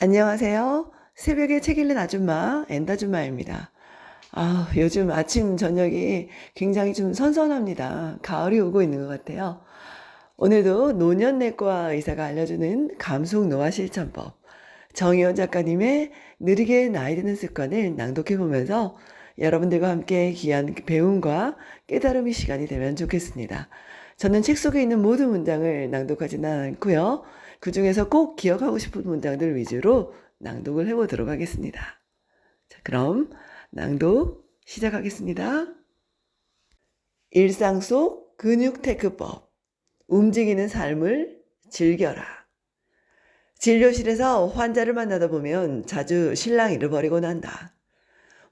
안녕하세요. 새벽에 책 읽는 아줌마, 엔다줌마입니다. 요즘 아침, 저녁이 굉장히 좀 선선합니다. 가을이 오고 있는 것 같아요. 오늘도 노년내과 의사가 알려주는 감속 노화 실천법, 정의원 작가님의 느리게 나이 드는 습관을 낭독해 보면서 여러분들과 함께 귀한 배움과 깨달음의 시간이 되면 좋겠습니다. 저는 책 속에 있는 모든 문장을 낭독하지는 않고요. 그 중에서 꼭 기억하고 싶은 문장들 위주로 낭독을 해보도록 하겠습니다. 자, 그럼 낭독 시작하겠습니다. 일상 속 근육 테크법, 움직이는 삶을 즐겨라. 진료실에서 환자를 만나다 보면 자주 실랑이를 벌이곤 한다.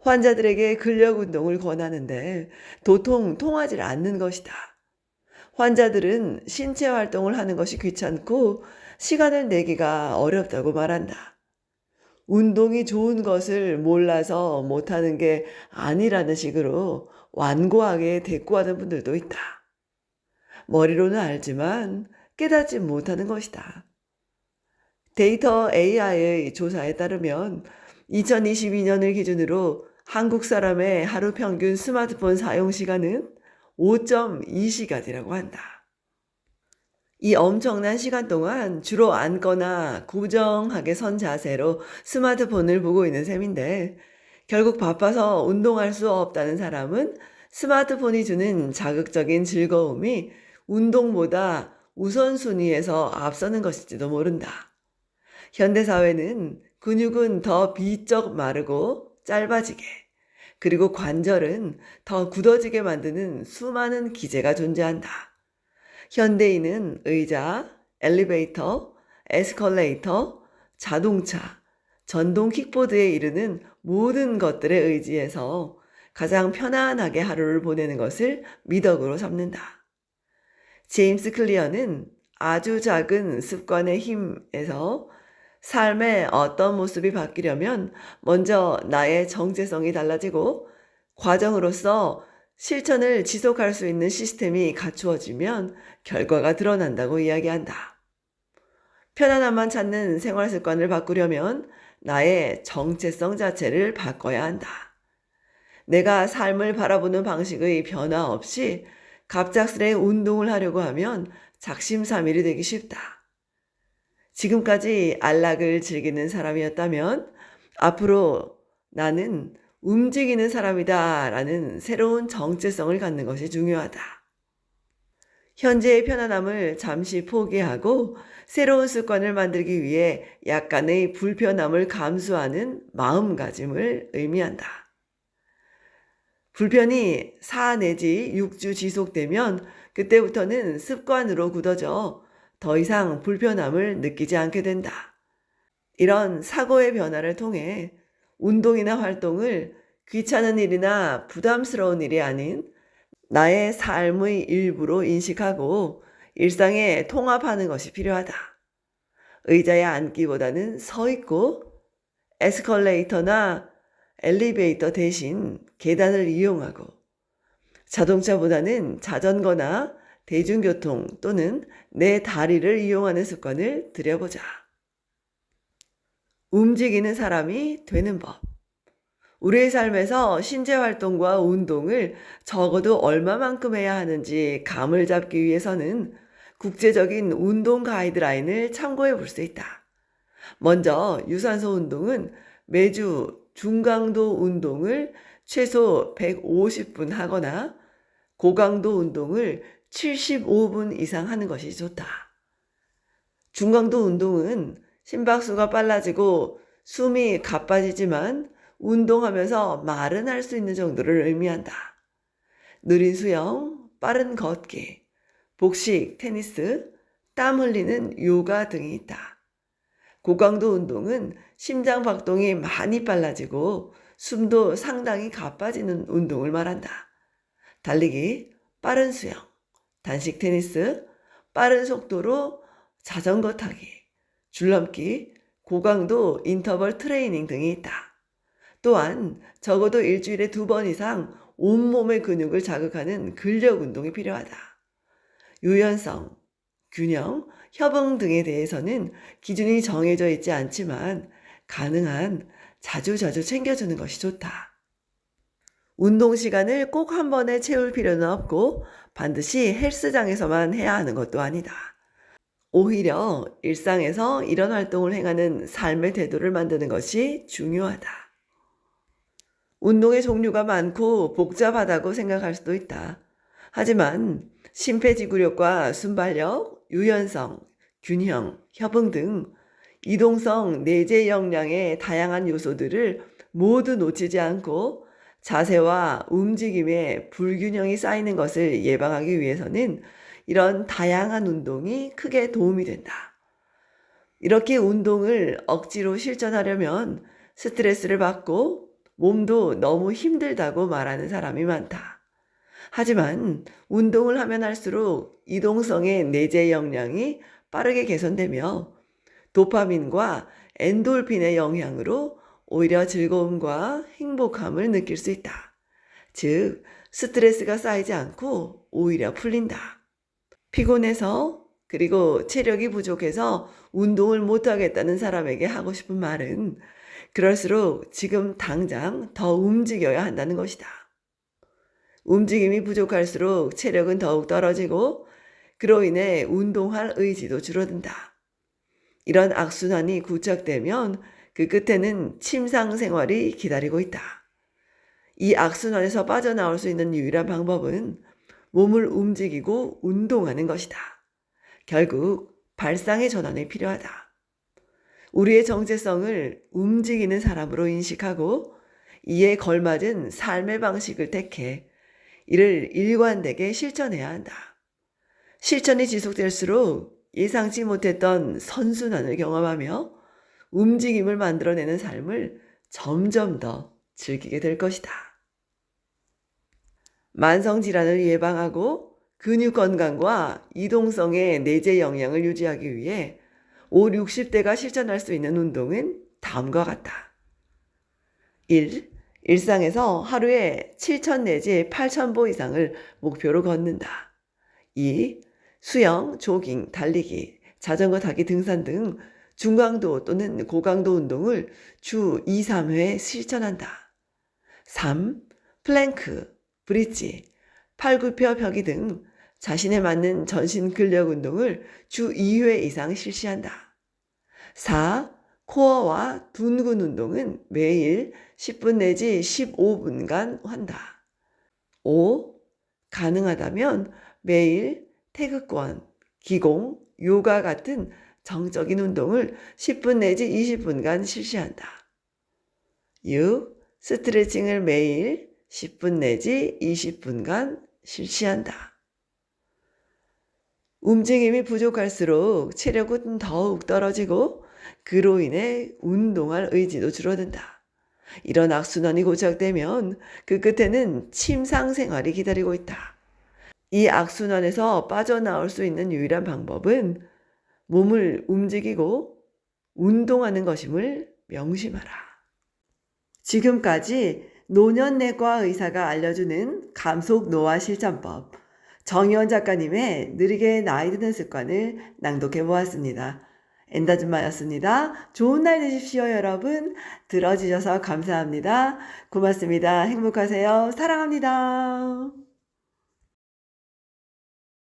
환자들에게 근력 운동을 권하는데 도통 통하지 않는 것이다. 환자들은 신체 활동을 하는 것이 귀찮고 시간을 내기가 어렵다고 말한다. 운동이 좋은 것을 몰라서 못하는 게 아니라는 식으로 완고하게 대꾸하는 분들도 있다. 머리로는 알지만 깨닫지 못하는 것이다. 데이터 AI의 조사에 따르면 2022년을 기준으로 한국 사람의 하루 평균 스마트폰 사용 시간은 5.2시간이라고 한다. 이 엄청난 시간 동안 주로 앉거나 고정하게 선 자세로 스마트폰을 보고 있는 셈인데 결국 바빠서 운동할 수 없다는 사람은 스마트폰이 주는 자극적인 즐거움이 운동보다 우선순위에서 앞서는 것일지도 모른다. 현대사회는 근육은 더 비쩍 마르고 짧아지게, 그리고 관절은 더 굳어지게 만드는 수많은 기제가 존재한다. 현대인은 의자, 엘리베이터, 에스컬레이터, 자동차, 전동 킥보드에 이르는 모든 것들에 의지해서 가장 편안하게 하루를 보내는 것을 미덕으로 삼는다. 제임스 클리어는 아주 작은 습관의 힘에서 삶의 어떤 모습이 바뀌려면 먼저 나의 정체성이 달라지고 과정으로서 실천을 지속할 수 있는 시스템이 갖추어지면 결과가 드러난다고 이야기한다. 편안함만 찾는 생활 습관을 바꾸려면 나의 정체성 자체를 바꿔야 한다. 내가 삶을 바라보는 방식의 변화 없이 갑작스레 운동을 하려고 하면 작심삼일이 되기 쉽다. 지금까지 안락을 즐기는 사람이었다면 앞으로 나는 움직이는 사람이다 라는 새로운 정체성을 갖는 것이 중요하다. 현재의 편안함을 잠시 포기하고 새로운 습관을 만들기 위해 약간의 불편함을 감수하는 마음가짐을 의미한다. 불편이 4 내지 6주 지속되면 그때부터는 습관으로 굳어져 더 이상 불편함을 느끼지 않게 된다. 이런 사고의 변화를 통해 운동이나 활동을 귀찮은 일이나 부담스러운 일이 아닌 나의 삶의 일부로 인식하고 일상에 통합하는 것이 필요하다. 의자에 앉기보다는 서 있고 에스컬레이터나 엘리베이터 대신 계단을 이용하고 자동차보다는 자전거나 대중교통 또는 내 다리를 이용하는 습관을 들여보자. 움직이는 사람이 되는 법. 우리의 삶에서 신체 활동과 운동을 적어도 얼마만큼 해야 하는지 감을 잡기 위해서는 국제적인 운동 가이드라인을 참고해 볼 수 있다. 먼저 유산소 운동은 매주 중강도 운동을 최소 150분 하거나 고강도 운동을 75분 이상 하는 것이 좋다. 중강도 운동은 심박수가 빨라지고 숨이 가빠지지만 운동하면서 말은 할 수 있는 정도를 의미한다. 느린 수영, 빠른 걷기, 복식, 테니스, 땀 흘리는 요가 등이 있다. 고강도 운동은 심장 박동이 많이 빨라지고 숨도 상당히 가빠지는 운동을 말한다. 달리기, 빠른 수영, 단식 테니스, 빠른 속도로 자전거 타기, 줄넘기, 고강도 인터벌 트레이닝 등이 있다. 또한 적어도 일주일에 2번 이상 온몸의 근육을 자극하는 근력 운동이 필요하다. 유연성, 균형, 협응 등에 대해서는 기준이 정해져 있지 않지만 가능한 자주자주 챙겨주는 것이 좋다. 운동 시간을 꼭 한 번에 채울 필요는 없고 반드시 헬스장에서만 해야 하는 것도 아니다. 오히려 일상에서 이런 활동을 행하는 삶의 태도를 만드는 것이 중요하다. 운동의 종류가 많고 복잡하다고 생각할 수도 있다. 하지만 심폐지구력과 순발력, 유연성, 균형, 협응 등 이동성 내재 역량의 다양한 요소들을 모두 놓치지 않고 자세와 움직임에 불균형이 쌓이는 것을 예방하기 위해서는 이런 다양한 운동이 크게 도움이 된다. 이렇게 운동을 억지로 실천하려면 스트레스를 받고 몸도 너무 힘들다고 말하는 사람이 많다. 하지만 운동을 하면 할수록 이동성의 내재 역량이 빠르게 개선되며 도파민과 엔돌핀의 영향으로 오히려 즐거움과 행복함을 느낄 수 있다. 즉, 스트레스가 쌓이지 않고 오히려 풀린다. 피곤해서 그리고 체력이 부족해서 운동을 못하겠다는 사람에게 하고 싶은 말은 그럴수록 지금 당장 더 움직여야 한다는 것이다. 움직임이 부족할수록 체력은 더욱 떨어지고 그로 인해 운동할 의지도 줄어든다. 이런 악순환이 구착되면 그 끝에는 침상 생활이 기다리고 있다. 이 악순환에서 빠져나올 수 있는 유일한 방법은 몸을 움직이고 운동하는 것이다. 결국 발상의 전환이 필요하다. 우리의 정체성을 움직이는 사람으로 인식하고 이에 걸맞은 삶의 방식을 택해 이를 일관되게 실천해야 한다. 실천이 지속될수록 예상치 못했던 선순환을 경험하며 움직임을 만들어내는 삶을 점점 더 즐기게 될 것이다. 만성질환을 예방하고 근육 건강과 이동성의 내재 역량을 유지하기 위해 5, 60대가 실천할 수 있는 운동은 다음과 같다. 1. 일상에서 하루에 7,000 내지 8,000보 이상을 목표로 걷는다. 2. 수영, 조깅, 달리기, 자전거 타기, 등산 등 중강도 또는 고강도 운동을 주 2, 3회 실천한다. 3. 플랭크, 브릿지, 팔굽혀 펴기 등 자신에 맞는 전신 근력 운동을 주 2회 이상 실시한다. 4. 코어와 둔근 운동은 매일 10분 내지 15분간 한다. 5. 가능하다면 매일 태극권, 기공, 요가 같은 정적인 운동을 10분 내지 20분간 실시한다. 6. 스트레칭을 매일 10분 내지 20분간 실시한다. 움직임이 부족할수록 체력은 더욱 떨어지고 그로 인해 운동할 의지도 줄어든다. 이런 악순환이 고착되면 그 끝에는 침상 생활이 기다리고 있다. 이 악순환에서 빠져나올 수 있는 유일한 방법은 몸을 움직이고 운동하는 것임을 명심하라. 지금까지 노년내과 의사가 알려주는 감속 노화 실천법, 정희원 작가님의 느리게 나이 드는 습관을 낭독해 보았습니다. 엔다줌마였습니다. 좋은 날 되십시오, 여러분. 들어주셔서 감사합니다. 고맙습니다. 행복하세요. 사랑합니다.